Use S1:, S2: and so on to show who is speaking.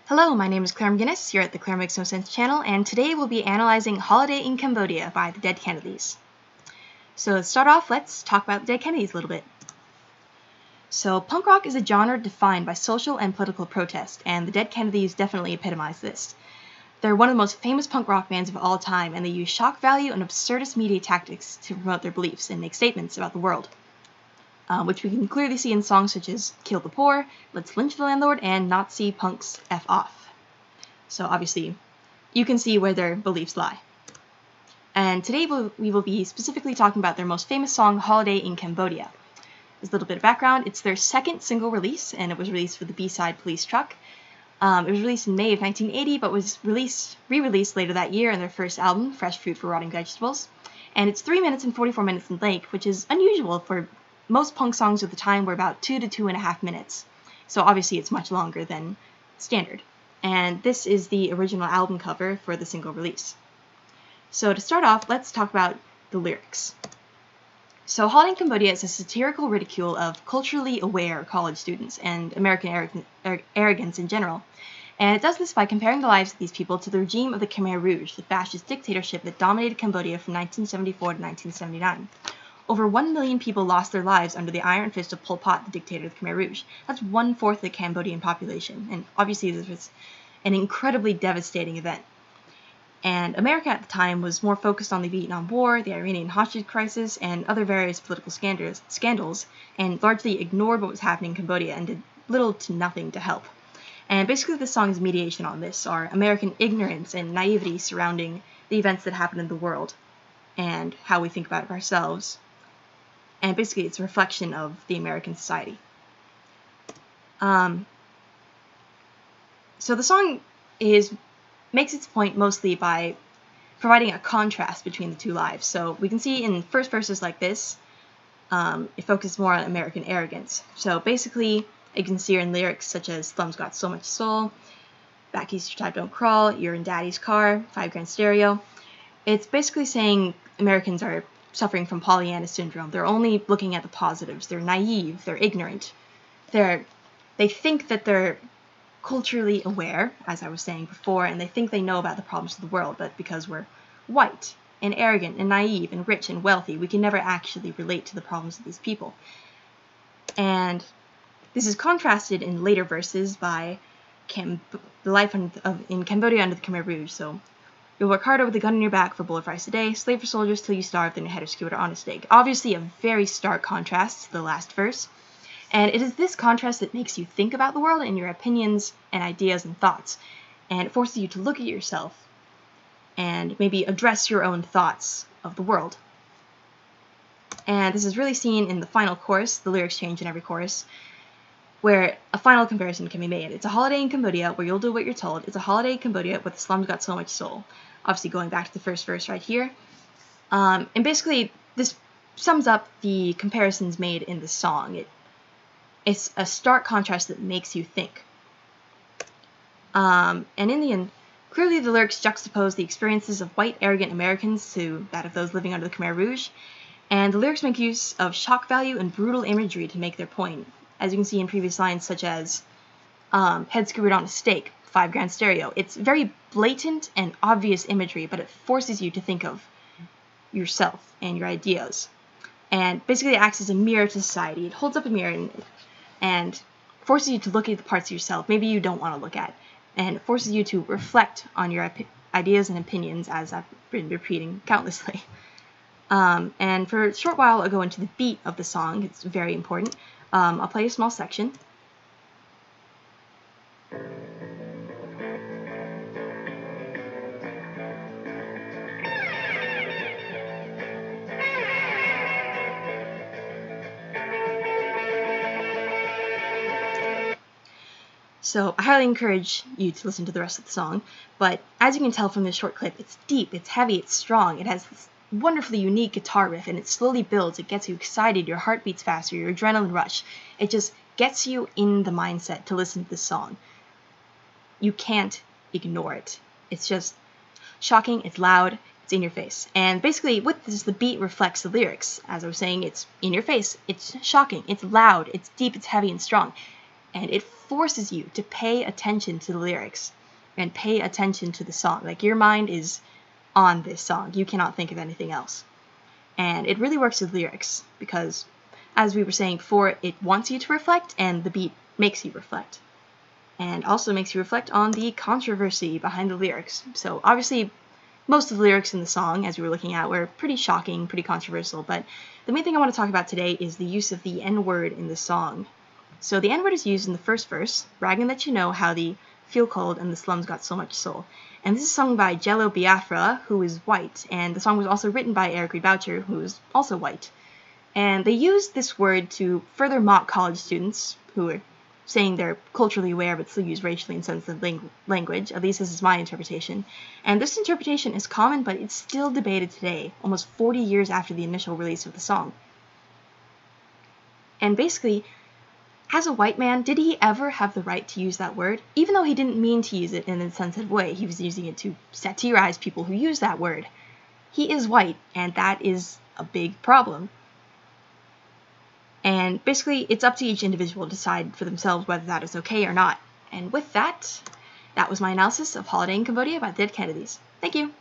S1: Hello, my name is Claire McGuinness. You're at the Claire Makes No Sense channel, and today we'll be analyzing Holiday in Cambodia by the Dead Kennedys. So to start off, let's talk about the Dead Kennedys a little bit. So punk rock is a genre defined by social and political protest, and the Dead Kennedys definitely epitomize this. They're one of the most famous punk rock bands of all time, and they use shock value and absurdist media tactics to promote their beliefs and make statements about the world. Which we can clearly see in songs such as Kill the Poor, Let's Lynch the Landlord, and Nazi Punks F Off. So obviously, you can see where their beliefs lie. And today we will be specifically talking about their most famous song, Holiday in Cambodia. As a little bit of background, it's their second single release, and it was released for the B-side Police Truck. It was released in May of 1980, but was re-released later that year in their first album, Fresh Fruit for Rotting Vegetables. And it's 3 minutes and 44 minutes in length, which is unusual for most punk songs at the time were about 2 to 2.5 minutes. So obviously it's much longer than standard. And this is the original album cover for the single release. So to start off, let's talk about the lyrics. So Holiday in Cambodia is a satirical ridicule of culturally aware college students and American arrogance in general. And it does this by comparing the lives of these people to the regime of the Khmer Rouge, the fascist dictatorship that dominated Cambodia from 1974 to 1979. Over 1 million people lost their lives under the iron fist of Pol Pot, the dictator of the Khmer Rouge. That's 1/4 of the Cambodian population, and obviously this was an incredibly devastating event. And America at the time was more focused on the Vietnam War, the Iranian hostage crisis, and other various political scandals, and largely ignored what was happening in Cambodia and did little to nothing to help. And basically the song's mediation on this are American ignorance and naivety surrounding the events that happen in the world, and how we think about it ourselves. And basically it's a reflection of the American society. So the song makes its point mostly by providing a contrast between the two lives. So we can see in first verses like this, it focuses more on American arrogance. So basically, you can see in lyrics such as Slum's got so much soul, back east your type don't crawl, you're in daddy's car, 5 grand stereo. It's basically saying Americans are suffering from Pollyanna syndrome. They're only looking at the positives. They're naive. They're ignorant. They think that they're culturally aware, as I was saying before, and they think they know about the problems of the world, but because we're white and arrogant and naive and rich and wealthy, we can never actually relate to the problems of these people. And this is contrasted in later verses by the life in Cambodia under the Khmer Rouge. So you'll work harder with a gun in your back for a bowl of rice a day, slave for soldiers till you starve, then your head is skewered on a stake. Obviously a very stark contrast to the last verse. And it is this contrast that makes you think about the world and your opinions and ideas and thoughts. And it forces you to look at yourself and maybe address your own thoughts of the world. And this is really seen in the final chorus. The lyrics change in every chorus, where a final comparison can be made. It's a holiday in Cambodia where you'll do what you're told. It's a holiday in Cambodia where the slum's got so much soul. Obviously going back to the first verse right here. And basically this sums up the comparisons made in the song. It's a stark contrast that makes you think. And in the end, clearly the lyrics juxtapose the experiences of white, arrogant Americans to that of those living under the Khmer Rouge. And the lyrics make use of shock value and brutal imagery to make their point. As you can see in previous lines such as head skewered on a stake, 5 grand stereo. It's very blatant and obvious imagery, but it forces you to think of yourself and your ideas. And basically it acts as a mirror to society. It holds up a mirror and forces you to look at the parts of yourself maybe you don't want to look at. And it forces you to reflect on your ideas and opinions, as I've been repeating countlessly. And for a short while I'll go into the beat of the song. It's very important. I'll play a small section. So I highly encourage you to listen to the rest of the song, but as you can tell from this short clip, it's deep, it's heavy, it's strong, it has this wonderfully unique guitar riff, and it slowly builds, it gets you excited, your heart beats faster, your adrenaline rush. It just gets you in the mindset to listen to this song. You can't ignore it. It's just shocking, it's loud, it's in your face. And basically with this, the beat reflects the lyrics. As I was saying, it's in your face, it's shocking, it's loud, it's deep, it's heavy and strong. and it forces you to pay attention to the lyrics and pay attention to the song. Like, your mind is on this song. You cannot think of anything else. And it really works with lyrics because, as we were saying before, it wants you to reflect, and the beat makes you reflect. And also makes you reflect on the controversy behind the lyrics. So obviously, most of the lyrics in the song, as we were looking at, were pretty shocking, pretty controversial, but the main thing I want to talk about today is the use of the N-word in the song. So the N-word is used in the first verse, bragging that you know how the feel cold and the slums got so much soul. And this is sung by Jello Biafra, who is white, and the song was also written by Eric Reed Boucher, who is also white. And they used this word to further mock college students who are saying they're culturally aware but still use racially insensitive language. At least this is my interpretation. And this interpretation is common, but it's still debated today, almost 40 years after the initial release of the song. And basically, as a white man, did he ever have the right to use that word? Even though he didn't mean to use it in an insensitive way, he was using it to satirize people who use that word. He is white, and that is a big problem. And basically, it's up to each individual to decide for themselves whether that is okay or not. And with that, that was my analysis of Holiday in Cambodia by the Dead Kennedys. Thank you!